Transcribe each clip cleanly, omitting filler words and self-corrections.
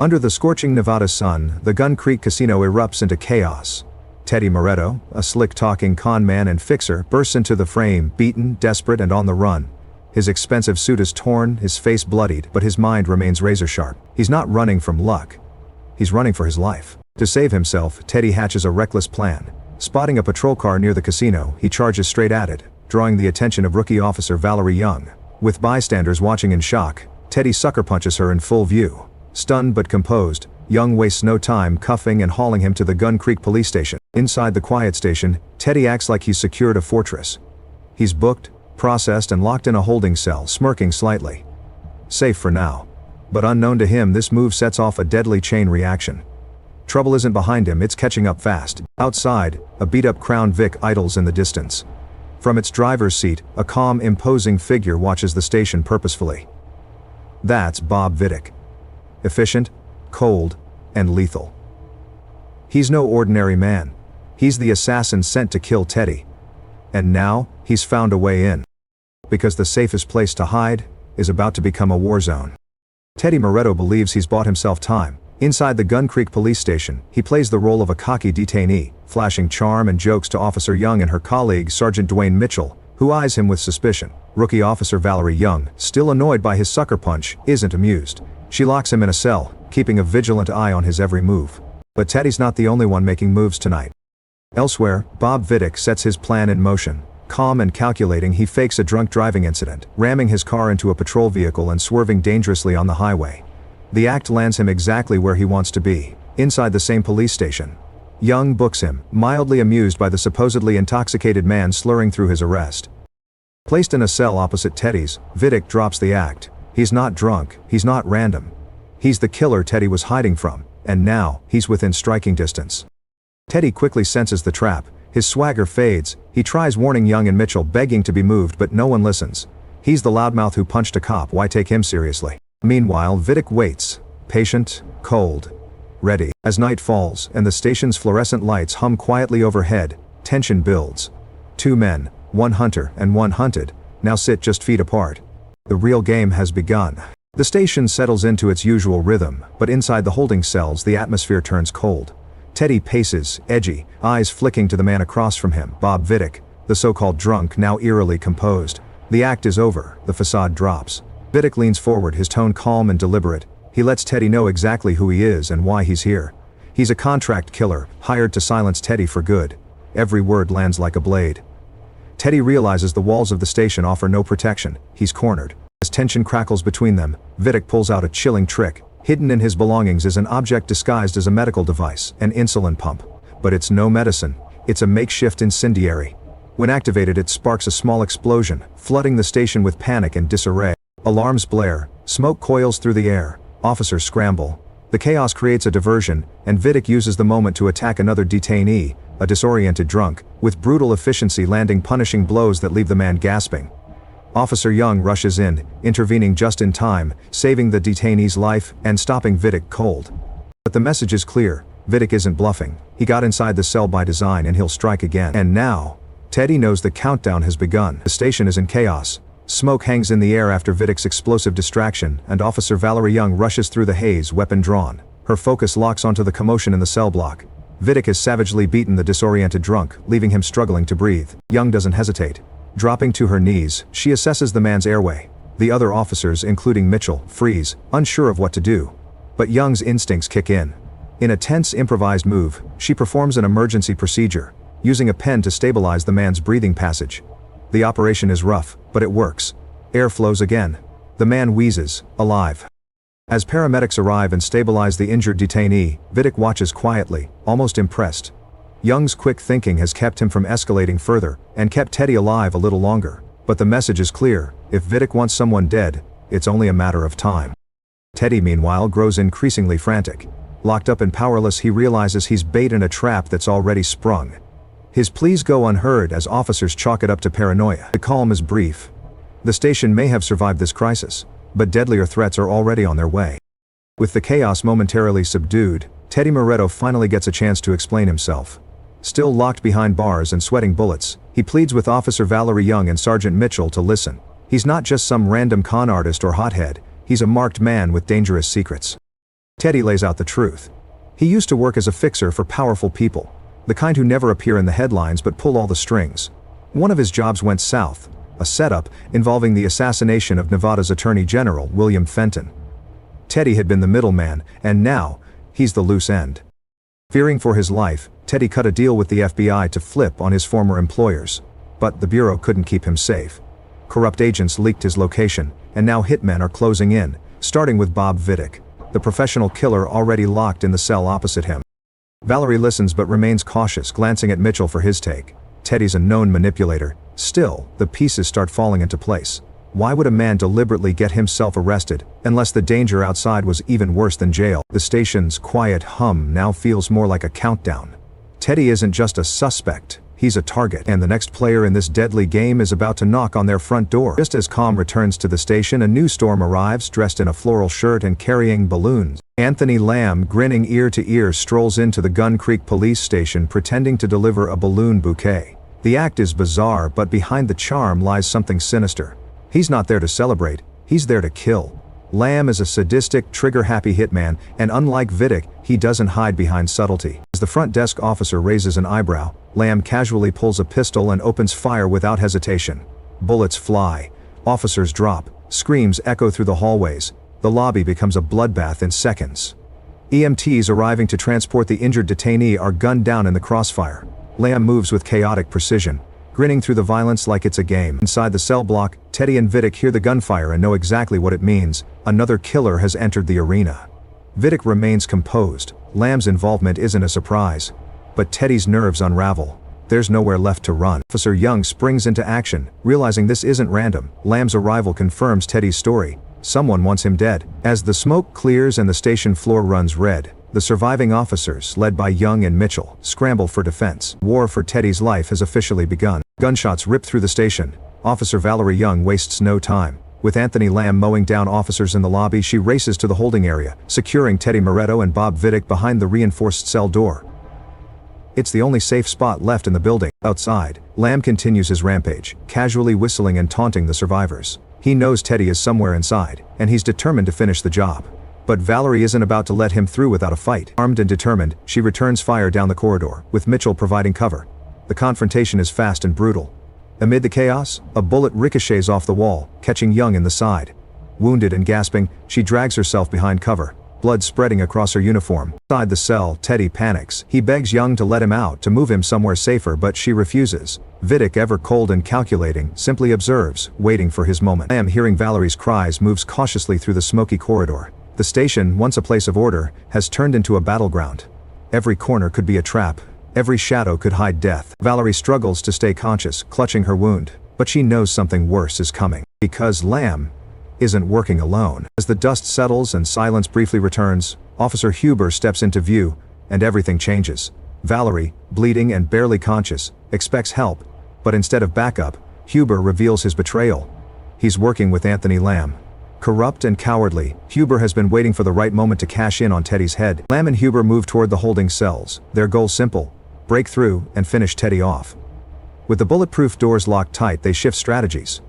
Under the scorching Nevada sun, the Gun Creek Casino erupts into chaos. Teddy Murretto, a slick-talking con man and fixer, bursts into the frame, beaten, desperate, and on the run. His expensive suit is torn, his face bloodied, but his mind remains razor-sharp. He's not running from luck. He's running for his life. To save himself, Teddy hatches a reckless plan. Spotting a patrol car near the casino, he charges straight at it, drawing the attention of rookie officer Valerie Young. With bystanders watching in shock, Teddy sucker punches her in full view. Stunned but composed, Young wastes no time cuffing and hauling him to the Gun Creek police station. Inside the quiet station, Teddy acts like he's secured a fortress. He's booked, processed, and locked in a holding cell, smirking slightly. Safe for now. But unknown to him, this move sets off a deadly chain reaction. Trouble isn't behind him, it's catching up fast. Outside, a beat-up Crown Vic idles in the distance. From its driver's seat, a calm, imposing figure watches the station purposefully. That's Bob Viddick. Efficient, cold, and lethal. He's no ordinary man. He's the assassin sent to kill Teddy. And now, he's found a way in. Because the safest place to hide is about to become a war zone. Teddy Murretto believes he's bought himself time. Inside the Gun Creek police station, he plays the role of a cocky detainee, flashing charm and jokes to Officer Young and her colleague Sergeant Dwayne Mitchell, who eyes him with suspicion. Rookie Officer Valerie Young, still annoyed by his sucker punch, isn't amused. She locks him in a cell, keeping a vigilant eye on his every move. But Teddy's not the only one making moves tonight. Elsewhere, Bob Viddick sets his plan in motion. Calm and calculating, he fakes a drunk driving incident, ramming his car into a patrol vehicle and swerving dangerously on the highway. The act lands him exactly where he wants to be, inside the same police station. Young books him, mildly amused by the supposedly intoxicated man slurring through his arrest. Placed in a cell opposite Teddy's, Viddick drops the act. He's not drunk, he's not random. He's the killer Teddy was hiding from, and now, he's within striking distance. Teddy quickly senses the trap. His swagger fades. He tries warning Young and Mitchell, begging to be moved, but no one listens. He's the loudmouth who punched a cop, why take him seriously? Meanwhile, Viddick waits, patient, cold, ready. As night falls, and the station's fluorescent lights hum quietly overhead, tension builds. Two men, one hunter and one hunted, now sit just feet apart. The real game has begun. The station settles into its usual rhythm, but inside the holding cells the atmosphere turns cold. Teddy paces, edgy, eyes flicking to the man across from him, Bob Viddick, the so-called drunk, now eerily composed. The act is over, the facade drops. Viddick leans forward, his tone calm and deliberate. He lets Teddy know exactly who he is and why he's here. He's a contract killer, hired to silence Teddy for good. Every word lands like a blade. Teddy realizes the walls of the station offer no protection. He's cornered. As tension crackles between them, Viddick pulls out a chilling trick. Hidden in his belongings is an object disguised as a medical device, an insulin pump. But it's no medicine. It's a makeshift incendiary. When activated, it sparks a small explosion, flooding the station with panic and disarray. Alarms blare, smoke coils through the air, officers scramble. The chaos creates a diversion, and Viddick uses the moment to attack another detainee, a disoriented drunk, with brutal efficiency, landing punishing blows that leave the man gasping. Officer Young rushes in, intervening just in time, saving the detainee's life and stopping Viddick cold. But the message is clear. Viddick isn't bluffing. He got inside the cell by design and he'll strike again. And now, Teddy knows the countdown has begun. The station is in chaos. Smoke hangs in the air after Viddick's explosive distraction, and Officer Valerie Young rushes through the haze, weapon drawn. Her focus locks onto the commotion in the cell block. Viddick has savagely beaten the disoriented drunk, leaving him struggling to breathe. Young doesn't hesitate. Dropping to her knees, she assesses the man's airway. The other officers, including Mitchell, freeze, unsure of what to do. But Young's instincts kick in. In a tense, improvised move, she performs an emergency procedure, using a pen to stabilize the man's breathing passage. The operation is rough, but it works. Air flows again. The man wheezes, alive. As paramedics arrive and stabilize the injured detainee, Viddick watches quietly, almost impressed. Young's quick thinking has kept him from escalating further, and kept Teddy alive a little longer. But the message is clear: if Viddick wants someone dead, it's only a matter of time. Teddy, meanwhile, grows increasingly frantic. Locked up and powerless, he realizes he's bait in a trap that's already sprung. His pleas go unheard as officers chalk it up to paranoia. The calm is brief. The station may have survived this crisis, but deadlier threats are already on their way. With the chaos momentarily subdued, Teddy Murretto finally gets a chance to explain himself. Still locked behind bars and sweating bullets, he pleads with Officer Valerie Young and Sergeant Mitchell to listen. He's not just some random con artist or hothead, he's a marked man with dangerous secrets. Teddy lays out the truth. He used to work as a fixer for powerful people, the kind who never appear in the headlines but pull all the strings. One of his jobs went south, a setup involving the assassination of Nevada's Attorney General, William Fenton. Teddy had been the middleman, and now, he's the loose end. Fearing for his life, Teddy cut a deal with the FBI to flip on his former employers. But the Bureau couldn't keep him safe. Corrupt agents leaked his location, and now hitmen are closing in, starting with Bob Viddick, the professional killer already locked in the cell opposite him. Valerie listens but remains cautious, glancing at Mitchell for his take. Teddy's a known manipulator. Still, the pieces start falling into place. Why would a man deliberately get himself arrested, unless the danger outside was even worse than jail? The station's quiet hum now feels more like a countdown. Teddy isn't just a suspect, he's a target, and the next player in this deadly game is about to knock on their front door. Just as calm returns to the station, a new storm arrives, dressed in a floral shirt and carrying balloons. Anthony Lamb, grinning ear to ear, strolls into the Gun Creek police station pretending to deliver a balloon bouquet. The act is bizarre, but behind the charm lies something sinister. He's not there to celebrate, he's there to kill. Lamb is a sadistic, trigger-happy hitman, and unlike Viddick, he doesn't hide behind subtlety. As the front desk officer raises an eyebrow, Lamb casually pulls a pistol and opens fire without hesitation. Bullets fly, officers drop, screams echo through the hallways. The lobby becomes a bloodbath in seconds. EMTs arriving to transport the injured detainee are gunned down in the crossfire. Lamb moves with chaotic precision, grinning through the violence like it's a game. Inside the cell block, Teddy and Viddick hear the gunfire and know exactly what it means. Another killer has entered the arena. Viddick remains composed. Lamb's involvement isn't a surprise. But Teddy's nerves unravel. There's nowhere left to run. Officer Young springs into action, realizing this isn't random. Lamb's arrival confirms Teddy's story. Someone wants him dead. As the smoke clears and the station floor runs red, the surviving officers, led by Young and Mitchell, scramble for defense. War for Teddy's life has officially begun. Gunshots rip through the station. Officer Valerie Young wastes no time. With Anthony Lamb mowing down officers in the lobby, she races to the holding area, securing Teddy Murretto and Bob Viddick behind the reinforced cell door. It's the only safe spot left in the building. Outside, Lamb continues his rampage, casually whistling and taunting the survivors. He knows Teddy is somewhere inside, and he's determined to finish the job. But Valerie isn't about to let him through without a fight. Armed and determined, she returns fire down the corridor, with Mitchell providing cover. The confrontation is fast and brutal. Amid the chaos, a bullet ricochets off the wall, catching Young in the side. Wounded and gasping, she drags herself behind cover, blood spreading across her uniform. Inside the cell, Teddy panics. He begs Young to let him out, to move him somewhere safer, but she refuses. Viddick, ever cold and calculating, simply observes, waiting for his moment. Lamb, hearing Valerie's cries, moves cautiously through the smoky corridor. The station, once a place of order, has turned into a battleground. Every corner could be a trap. Every shadow could hide death. Valerie struggles to stay conscious, clutching her wound, but she knows something worse is coming. Because Lamb isn't working alone. As the dust settles and silence briefly returns, Officer Huber steps into view, and everything changes. Valerie, bleeding and barely conscious, expects help, but instead of backup, Huber reveals his betrayal. He's working with Anthony Lamb. Corrupt and cowardly, Huber has been waiting for the right moment to cash in on Teddy's head. Lamb and Huber move toward the holding cells, their goal simple: break through and finish Teddy off. With the bulletproof doors locked tight, they shift strategies.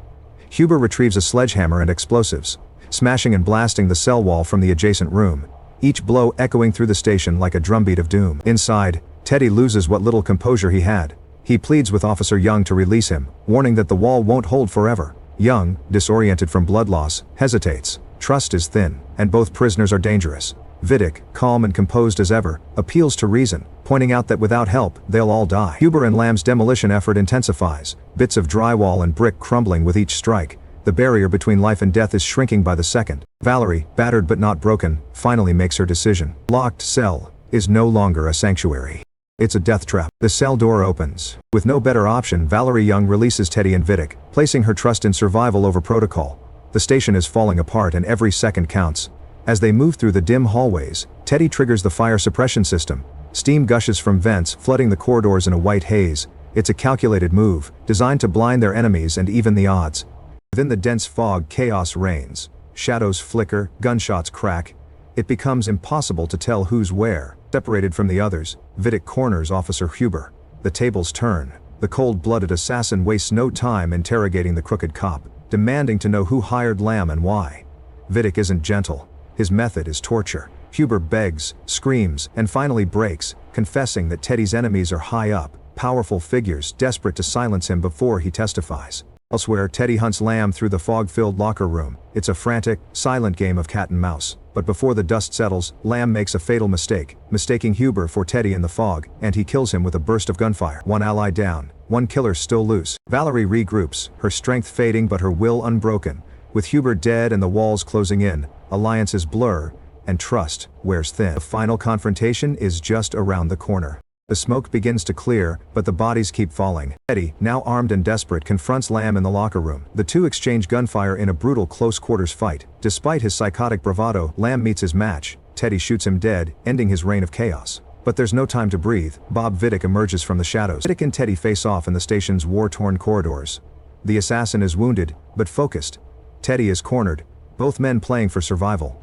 Huber retrieves a sledgehammer and explosives, smashing and blasting the cell wall from the adjacent room, each blow echoing through the station like a drumbeat of doom. Inside, Teddy loses what little composure he had. He pleads with Officer Young to release him, warning that the wall won't hold forever. Young, disoriented from blood loss, hesitates. Trust is thin, and both prisoners are dangerous. Viddick, calm and composed as ever, appeals to reason, pointing out that without help, they'll all die. Huber and Lamb's demolition effort intensifies, bits of drywall and brick crumbling with each strike. The barrier between life and death is shrinking by the second. Valerie, battered but not broken, finally makes her decision. Locked cell is no longer a sanctuary. It's a death trap. The cell door opens. With no better option, Valerie Young releases Teddy and Viddick, placing her trust in survival over protocol. The station is falling apart and every second counts. As they move through the dim hallways, Teddy triggers the fire suppression system. Steam gushes from vents, flooding the corridors in a white haze. It's a calculated move, designed to blind their enemies and even the odds. Within the dense fog, chaos reigns. Shadows flicker, gunshots crack. It becomes impossible to tell who's where. Separated from the others, Viddick corners Officer Huber. The tables turn. The cold-blooded assassin wastes no time interrogating the crooked cop, demanding to know who hired Lamb and why. Viddick isn't gentle. His method is torture. Huber begs, screams, and finally breaks, confessing that Teddy's enemies are high up, powerful figures desperate to silence him before he testifies. Elsewhere, Teddy hunts Lamb through the fog-filled locker room. It's a frantic, silent game of cat and mouse. But before the dust settles, Lamb makes a fatal mistake, mistaking Huber for Teddy in the fog, and he kills him with a burst of gunfire. One ally down, one killer still loose. Valerie regroups, her strength fading but her will unbroken. With Huber dead and the walls closing in, alliances blur, and trust wears thin. The final confrontation is just around the corner. The smoke begins to clear, but the bodies keep falling. Teddy, now armed and desperate, confronts Lamb in the locker room. The two exchange gunfire in a brutal close-quarters fight. Despite his psychotic bravado, Lamb meets his match. Teddy shoots him dead, ending his reign of chaos. But there's no time to breathe. Bob Viddick emerges from the shadows. Viddick and Teddy face off in the station's war-torn corridors. The assassin is wounded, but focused. Teddy is cornered, both men playing for survival.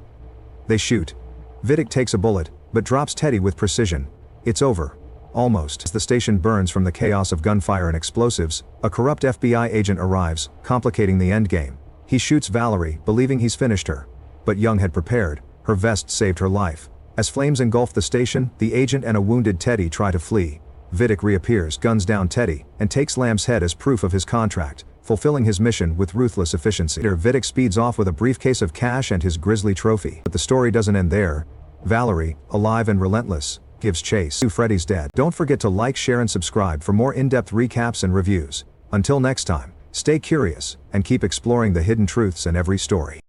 They shoot. Viddick takes a bullet, but drops Teddy with precision. It's over. Almost. As the station burns from the chaos of gunfire and explosives, a corrupt FBI agent arrives, complicating the endgame. He shoots Valerie, believing he's finished her. But Young had prepared. Her vest saved her life. As flames engulf the station, the agent and a wounded Teddy try to flee. Viddick reappears, guns down Teddy, and takes Lamb's head as proof of his contract, fulfilling his mission with ruthless efficiency. Viddick speeds off with a briefcase of cash and his grisly trophy. But the story doesn't end there. Valerie, alive and relentless, gives chase to Freddy's dead. Don't forget to like, share, and subscribe for more in-depth recaps and reviews. Until next time, stay curious, and keep exploring the hidden truths in every story.